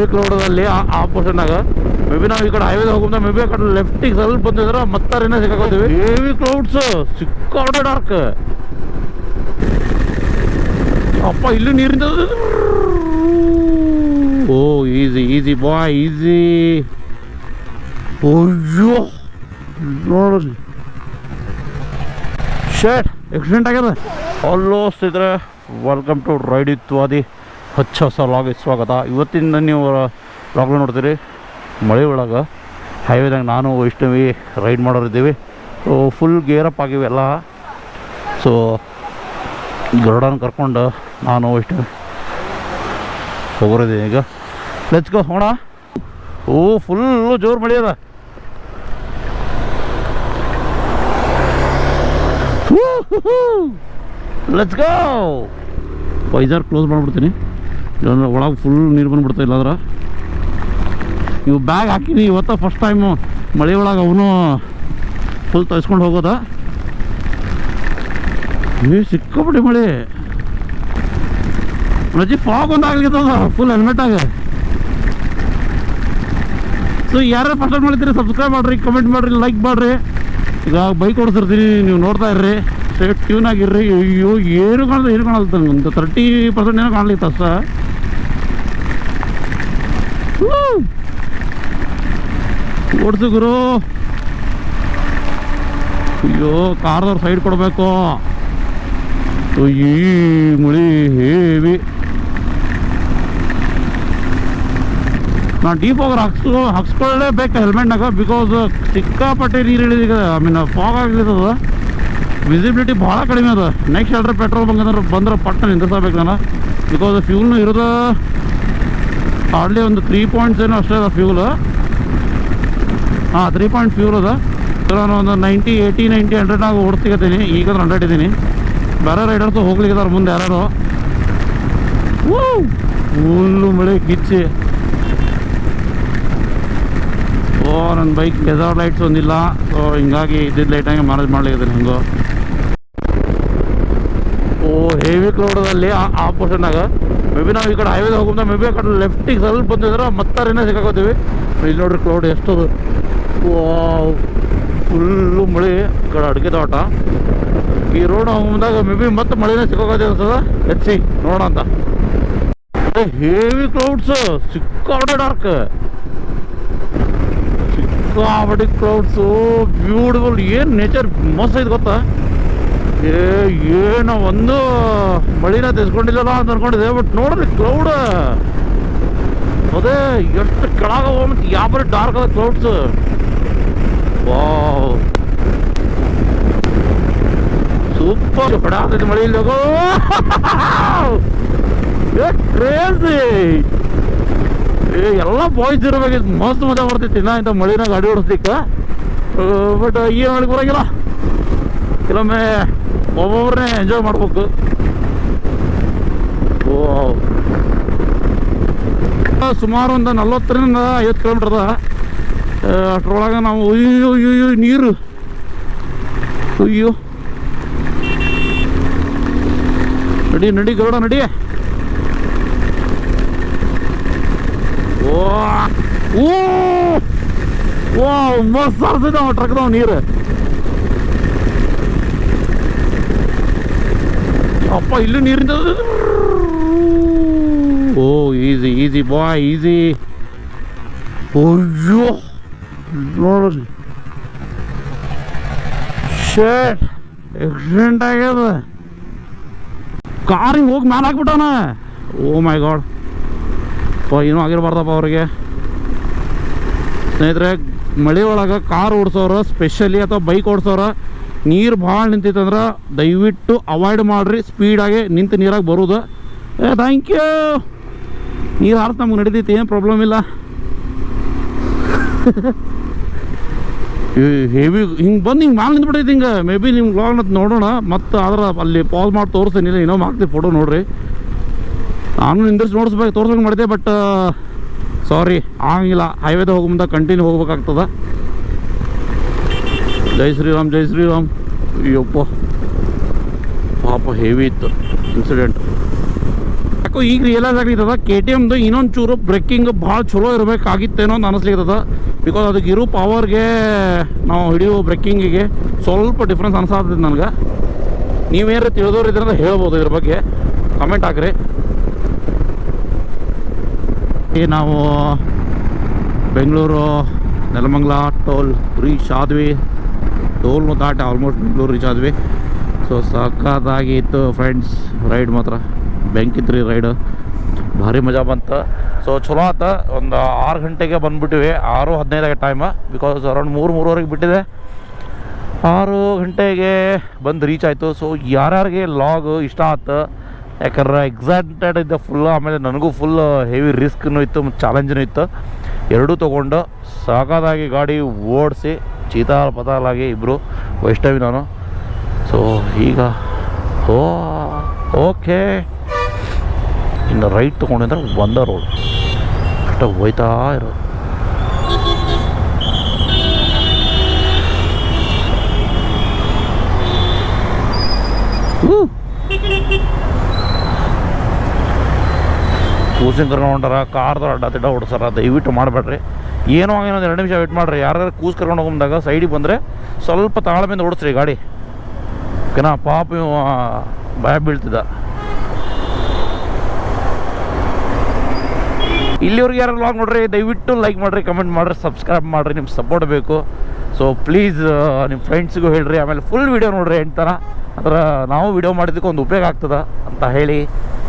Heavy ಕ್ಲೌಡಲ್ಲಿ ಆ ಪೋರ್ಷನ್ನಾಗ may be ನಾವು ಈ ಕಡೆ ಹೈವೇದ ಹೋಗುಂದ ಮೇ ಬಿ ಆ ಕಡೆ ಲೆಫ್ಟಿಗೆ ಸ್ವಲ್ಪ ಬಂದಿದ್ರೆ ಮತ್ತಾರೇನ ಸಿಕ್ಕಾಕೋತೀವಿ. ಹೆವಿ ಕ್ಲೌಡ್ಸ್, ಸಿಕ್ಕಾಪಟ್ಟೆ ಡಾರ್ಕ್. ಅಪ್ಪ ಇಲ್ಲಿ ನೀರಿಂದ ಓ ಈಸಿ ಈಸಿ ಬಾಯ್ ಈಸಿ. ಅಯ್ಯೋ ನೋಡ್ರಿ ಶೇಟ್ ಆಕ್ಸಿಡೆಂಟ್ ಆಗ್ಯದ. ಆಲ್ಮೋಸ್ಟ್ ಇದ್ರೆ ವೆಲ್ಕಮ್ ಟು ರೈಡ್ ವಿತ್ ವಾದಿ ಹೊಚ್ಚ ಹೊಸ ಲಾಗಿಗೆ ಸ್ವಾಗತ. ಇವತ್ತಿಂದ ನೀವು ಲಾಗ್ನ ನೋಡ್ತೀರಿ ಮಳೆ ಒಳಗೆ ಹೈವೇದಾಗ ನಾನು ವೈಷ್ಣವಿ ರೈಡ್ ಮಾಡೋರಿದ್ದೀವಿ. ಸೊ ಫುಲ್ ಗೇರಪ್ ಆಗಿವೆ ಎಲ್ಲ. ಸೊ ಗರುಡನ ಕರ್ಕೊಂಡು ನಾನು ವೈಷ್ಣವಿ ಹೋಗೋರಿದ್ದೀನಿ ಈಗ. Let's go ಹೋಣ. ಓ ಫುಲ್ಲು ಜೋರು ಮಳೆ ಅದ. Let's go. ವೈಸರ್ ಕ್ಲೋಸ್ ಮಾಡಿಬಿಡ್ತೀನಿ, ಇಲ್ಲಾಂದ್ರೆ ಒಳಗೆ ಫುಲ್ ನೀರು ಬಂದುಬಿಡ್ತಾ. ಇಲ್ಲಾಂದ್ರೆ ಇವು ಬ್ಯಾಗ್ ಹಾಕಿನಿ ಇವತ್ತು ಫಸ್ಟ್ ಟೈಮು ಮಳೆ ಒಳಗೆ ಅವನು ಫುಲ್ ತರಿಸ್ಕೊಂಡು ಹೋಗೋದ. ಸಿಕ್ಕಾಪಟ್ಟೆ ಮಳೆ ನಜಿ ಫಾಗ್ ಒಂದು ಆಗ್ಲಿತ್ತದ ಫುಲ್ ಹೆಲ್ಮೆಟಾಗ. ಸೊ ಯಾರ್ಯಾರು ಫಸ್ಟ್ ಟೈಮ್ ಮಾಡಿದ್ದೀರಿ ಸಬ್ಸ್ಕ್ರೈಬ್ ಮಾಡಿರಿ, ಕಮೆಂಟ್ ಮಾಡಿರಿ, ಲೈಕ್ ಮಾಡಿರಿ. ಈಗ ಬೈಕ್ ಓಡಿಸಿರ್ತೀನಿ, ನೀವು ನೋಡ್ತಾ ಇರ್ರಿ, ಸೇಫ್ ಟ್ಯೂನ್ ಆಗಿರ್ರಿ. ಅಯ್ಯೋ ಏನು ಕಾಣದ ಏನು ಕಾಣಲ್ತ, ಒಂದು 30% ಏನೋ ಕಾಣಲಿತ್ತು ಅಷ್ಟ. ಓಡಿಸು ಗುರು. ಅಯ್ಯೋ ಕಾರ್ದವ್ರು ಸೈಡ್ ಕೊಡಬೇಕು. ಈ ಮಳಿ ಹೇವಿ. ನಾನು ಡೀಪ್ ಹೋಗಿ ಹಾಕ್ಸ್ಕೊಳ್ಳೇಬೇಕು ಹೆಲ್ಮೆಟ್ನಾಗ, ಬಿಕಾಸ್ ಸಿಕ್ಕಾಪಟ್ಟೆ ನೀರು ಇಳಿದ. ಐ ಮೀನ್ ಫಾಗ್ ಆಗ್ಲಿತ್ತದ, ವಿಸಿಬಿಲಿಟಿ ಭಾಳ ಕಡಿಮೆ ಅದ. ನೆಕ್ಸ್ಟ್ ಎಲ್ಲರ ಪೆಟ್ರೋಲ್ ಬಂದ್ರೆ ಪಟ್ಟ ನಿಂದಿಸಬೇಕು ನಾನು, ಬಿಕಾಸ್ ಫ್ಯೂಲ್ನು ಇರೋದು ಹಾರ್ಡ್ಲಿ ಒಂದು 3 ಪಾಯಿಂಟ್ಸ್ ಏನೋ ಅಷ್ಟೇ ಅದ ಫ್ಯೂಲ್. ಹಾಂ 3 ಪಾಯಿಂಟ್ ಫ್ಯೂಲ್ ಅದ. ನಾನು ಒಂದು 90, 80, 90, 100 ಓಡಿಸ್ತಿದ್ದೀನಿ. ಈಗ 100 ಇದ್ದೀನಿ. ಬೇರೆ ರೈಡರ್ಸು ಹೋಗ್ಲಿಕ್ಕಿದ್ದಾರೆ ಮುಂದೆ ಯಾರು. ಫುಲ್ಲು ಮಳೆ ಕಿಚ್ಚಿ. ಓ ನನ್ನ ಬೈಕ್ ಡೆಸರ್ಟ್ ಲೈಟ್ಸ್ ಒಂದಿಲ್ಲ, ಸೊ ಹಿಂಗಾಗಿ ಇದ್ದಿದ್ದು ಲೈಟಾಗಿ ಮ್ಯಾನೇಜ್ ಮಾಡ್ಲಿಕ್ಕಿದ್ದೀನಿ ಹಂಗೋ. ಓ ಹೆವಿ ಕ್ಲೌಡಲ್ಲಿ ಆ ಪೋರ್ಷನ್ನಾಗ ಮೇ ಬಿ ನಾವು ಈ ಕಡೆ ಹೈವೇದ ಹೋಗುಂದ ಮೇ ಬಿ ಆ ಕಡೆ ಲೆಫ್ಟಿಗೆ ಸ್ವಲ್ಪ ಬಂದಿದ್ರೆ ಮತ್ತಾರೇನ ಸಿಕ್ಕಾಕೋತೀವಿ. ಇಲ್ಲಿ ನೋಡ್ರಿ ಕ್ಲೌಡ್ ಎಷ್ಟದು. ಫುಲ್ಲು ಮಳೆ. ಈ ಕಡೆ ಅಡುಗೆ ತೋಟ. ಈ ರೋಡ್ ಹೋಗುಂದಾಗ ಮೇ ಬಿ ಮತ್ತೆ ಮಳೆನೇ ಸಿಕ್ಕಾಕೋತೀವಿ ಅನ್ಸದ. ಹೆಚ್ಚಿ ನೋಡೋಣ ಅಂತ. ಹೆವಿ ಕ್ಲೌಡ್ಸ್, ಸಿಕ್ಕಾಪಟ್ಟೆ ಡಾರ್ಕ್, ಸಿಕ್ಕಾಪಟ್ಟೆ ಕ್ಲೌಡ್ಸು. ಬ್ಯೂಟಿಫುಲ್. ಏನು ನೇಚರ್ ಮಸ್ತ್ ಐತೆ ಗೊತ್ತಾ. ಏನು ಒಂದು ಮಳಿನ ತೆಗೆಸ್ಕೊಂಡಿಲ್ಲಲ್ಲ ಅಂತ ಅನ್ಕೊಂಡಿದ್ದೆ, ಬಟ್ ನೋಡ್ರಿ ಕ್ಲೌಡ್ ಅದೇ ಎಷ್ಟು ಕೆಳಗ ಮತ್ತು ಯಾವ ಡಾರ್ಕ್ ಅದ ಕ್ಲೌಡ್ಸ್. Wow super. ಹೊಡ ಆಗ್ತೈತಿ ಮಳಿ ಇಲ್ಲಿ ಹೋಗೋ. ಕ್ರೇಜಿ. ಎಲ್ಲ ಬಾಯ್ಸ್ ಇರಬೇಕಿತ್ತು, ಮಸ್ತ್ ಮಜಾ ಬರ್ತೈತಿ ನಾ ಇಂಥ ಮಳಿನ ಗಾಡಿ ಓಡಿಸ್ಲಿಕ್ಕೆ. ಬಟ್ ಏನು ಮಾಡಿ ಬರೋಂಗಿಲ್ಲ, ಕೆಲವೊಮ್ಮೆ ಒಬ್ಬೊಬ್ಬರನ್ನೇ ಎಂಜಾಯ್ ಮಾಡ್ಬೇಕು. ಸುಮಾರು ಒಂದು 40ರಿಂದ 50 ಕಿಲೋಮೀಟರ್ ಅದ. ಅಷ್ಟರೊಳಗೆ ನಾವು ಅಯ್ಯೋ ಅಯ್ಯೋ ನೀರು, ಅಯ್ಯೋ ನಡಿ ನಡಿ ಗರುಡ ನಡಿ. ಓ ಮಸ್ತ್ ಸಾರ್ಸಿದ ಟ್ರಕ್ದವ ನೀರು. ಅಪ್ಪ ಇಲ್ಲಿ ನೀರಿಂದ ಓ ಈಸಿ ಈಸಿ ಬಾಯ್ ಈಸಿ. ಅಯ್ಯೋ ನೋಡ್ರಿ ಶೇಟ್ ಆಕ್ಸಿಡೆಂಟ್ ಆಗ್ಯದ. ಕಾರಿಗೆ ಹೋಗಿ ಮ್ಯಾಲೆ ಹಾಕ್ಬಿಟ್ಟಾನ. ಓ ಮೈ ಗಾಡ್. ಏನೂ ಆಗಿರ್ಬಾರ್ದಪ್ಪ ಅವ್ರಿಗೆ. ಸ್ನೇಹಿತರೆ, ಮಳೆ ಒಳಗೆ ಕಾರ್ ಓಡಿಸೋರು ಸ್ಪೆಷಲಿ ಅಥವಾ ಬೈಕ್ ಓಡಿಸೋರು ನೀರು ಭಾಳ ನಿಂತೈತಂದ್ರೆ ದಯವಿಟ್ಟು ಅವಾಯ್ಡ್ ಮಾಡಿರಿ. ಸ್ಪೀಡಾಗಿ ನಿಂತು ನೀರಾಗಿ ಬರೋದು. Thank you. ನೀರು ಹಾರ್ಸ್ ನಮ್ಗೆ ನಡೀತೈತಿ, ಏನು ಪ್ರಾಬ್ಲಮ್ ಇಲ್ಲ. ಹೆವಿ ಹಿಂಗೆ ಬಂದು ಹಿಂಗೆ ಮ್ಯಾಲೆ ನಿಂತ್ಬಿಟ್ಟೈತಿ. ಹಿಂಗೆ ಮೇ ಬಿ ನಿಮ್ಮ ವ್ಲಾಗ್ನ ನೋಡೋಣ ಮತ್ತು ಆದ್ರೆ ಅಲ್ಲಿ ಪಾಸ್ ಮಾಡಿ ತೋರಿಸ್ತೀನಿ, ಇನ್ನೊಮ್ಮೆ ಹಾಕ್ತೀವಿ ಫೋಟೋ ನೋಡಿರಿ. ನಾನು ನಿಂದಿರ್ಸಿ ನೋಡಿಸ್ಬೇಕು ತೋರ್ಸಂಗೆ ಮಾಡಿದೆ, ಬಟ್ ಸಾರಿ ಆಗಂಗಿಲ್ಲ. ಹೈವೇದ ಹೋಗೋ ಮುಂದೆ ಕಂಟಿನ್ಯೂ ಹೋಗ್ಬೇಕಾಗ್ತದ. ಜೈ ಶ್ರೀರಾಮ್ ಜೈ ಶ್ರೀರಾಮ್. ಅಯ್ಯಪ್ಪ ಪಾಪ ಹೆವಿ ಇತ್ತು ಇನ್ಸಿಡೆಂಟ್. ಯಾಕೋ ಈಗ ರಿಯಲೈಸ್ ಆಗ್ಲಿತ್ತದ KTMದು ಇನ್ನೊಂದು ಚೂರು ಬ್ರೇಕಿಂಗ್ ಭಾಳ ಚಲೋ ಇರಬೇಕಾಗಿತ್ತೇನೋ ಅಂತ ಅನಿಸ್ಲಿಕ್ಕದ. ಬಿಕಾಸ್ ಅದಕ್ಕೆ ಇರೋ ಪವರ್ಗೆ ನಾವು ಹಿಡಿಯೋ ಬ್ರೇಕಿಂಗಿಗೆ ಸ್ವಲ್ಪ ಡಿಫ್ರೆನ್ಸ್ ಅನ್ಸಾತದೆ ನನಗೆ. ನೀವೇನಾರು ತಿಳಿದವ್ರು ಇದ್ರಿಂದ ಹೇಳ್ಬೋದು ಇದ್ರ ಬಗ್ಗೆ, ಕಮೆಂಟ್ ಹಾಕ್ರಿ. ನಾವು ಬೆಂಗಳೂರು ನೆಲಮಂಗಲ ಟೋಲ್ ರೀಚ್ ಆದ್ವಿ. ಟೋಲ್ನು ದಾಟಿ ಆಲ್ಮೋಸ್ಟ್ ಬೆಂಗಳೂರು ರೀಚ್ ಆದ್ವಿ. ಸೊ ಸಖತ್ತಾಗಿತ್ತು ಫ್ರೆಂಡ್ಸ್, ರೈಡ್ ಮಾತ್ರ ಬೆಂಕಿತ್ರಿ ರೈಡ್, ಭಾರಿ ಮಜಾ ಬಂತು. ಸೊ ಚಲೋ ಆತ. ಒಂದು 6 ಗಂಟೆಗೆ ಬಂದುಬಿಟ್ಟಿವಿ, 6:15 ಟೈಮ್. ಬಿಕಾಸ್ ಅರೌಂಡ್ 3-3:30 ಬಿಟ್ಟಿದೆ. 6 ಗಂಟೆಗೆ ಬಂದು ರೀಚ್ ಆಯಿತು. ಸೊ ಯಾರ್ಯಾರಿಗೆ ಲಾಗ್ ಇಷ್ಟ ಆಯ್ತು, ಯಾಕಂದ್ರೆ ಎಕ್ಸೈಟೆಡ್ ಇದ್ದ ಫುಲ್. ಆಮೇಲೆ ನನಗೂ ಫುಲ್ ಹೆವಿ ರಿಸ್ಕ್ನೂ ಇತ್ತು ಮತ್ತು ಚಾಲೆಂಜ್ನೂ ಇತ್ತು. ಎರಡೂ ತೊಗೊಂಡು ಸಾಕಾದಾಗಿ ಗಾಡಿ ಓಡಿಸಿ ಚೀತಾಲ್ ಪತಾಲಾಗಿ ಇಬ್ಬರು ವೈಷ್ಣವಿ ನಾನು. ಸೊ ಈಗ ಓಕೆ, ಇನ್ನು ರೈಟ್ ತೊಗೊಂಡಿದ್ರೆ ಒಂದೇ ರೋಡ್ ಅಷ್ಟ ಹೋಯ್ತಾ ಇರೋದು. ಕೂಸಿನ ಕರ್ಕೊಂಡು ಹೊಂಟಾರ, ಕಾರ್ದ ಅಡ್ಡ ತಿಡ್ಡ ಹೊಡ್ಸಾರ. ದಯವಿಟ್ಟು ಮಾಡಬೇಡ್ರಿ. ಏನೋ ಇನ್ನೊಂದು 2 ನಿಮಿಷ ವೇಟ್ ಮಾಡಿರಿ. ಯಾರ್ಯಾರು ಕೂಸ್ ಕರ್ಕೊಂಡು ಹೋಗಂದಾಗ ಸೈಡಿಗೆ ಬಂದರೆ ಸ್ವಲ್ಪ ತಾಳ್ಮೆಯಿಂದ ಓಡಿಸ್ರಿ ಗಾಡಿ, ಓಕೆನಾ? ಪಾಪ ಭಯ ಬೀಳ್ತಿದ್ದ. ಇಲ್ಲಿವ್ರಿಗೆ ಯಾರು ಲಾಗ್ ನೋಡ್ರಿ, ದಯವಿಟ್ಟು ಲೈಕ್ ಮಾಡಿರಿ, ಕಮೆಂಟ್ ಮಾಡಿರಿ, ಸಬ್ಸ್ಕ್ರೈಬ್ ಮಾಡಿರಿ. ನಿಮ್ಗೆ ಸಪೋರ್ಟ್ ಬೇಕು. ಸೊ ಪ್ಲೀಸ್ ನಿಮ್ಮ ಫ್ರೆಂಡ್ಸ್ಗೂ ಹೇಳ್ರಿ. ಆಮೇಲೆ ಫುಲ್ ವೀಡಿಯೋ ನೋಡ್ರಿ ಎಂತಾರ, ಅಂದ್ರೆ ನಾವು ವೀಡಿಯೋ ಮಾಡಿದ್ದಕ್ಕೆ ಒಂದು ಉಪಯೋಗ ಆಗ್ತದೆ ಅಂತ ಹೇಳಿ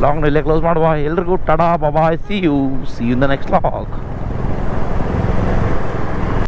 ಲಾಗ್ನ ಇಲ್ಲೇ ಕ್ಲೋಸ್ ಮಾಡುವ. ಎಲ್ರಿಗೂ tada bye, see you in the next log.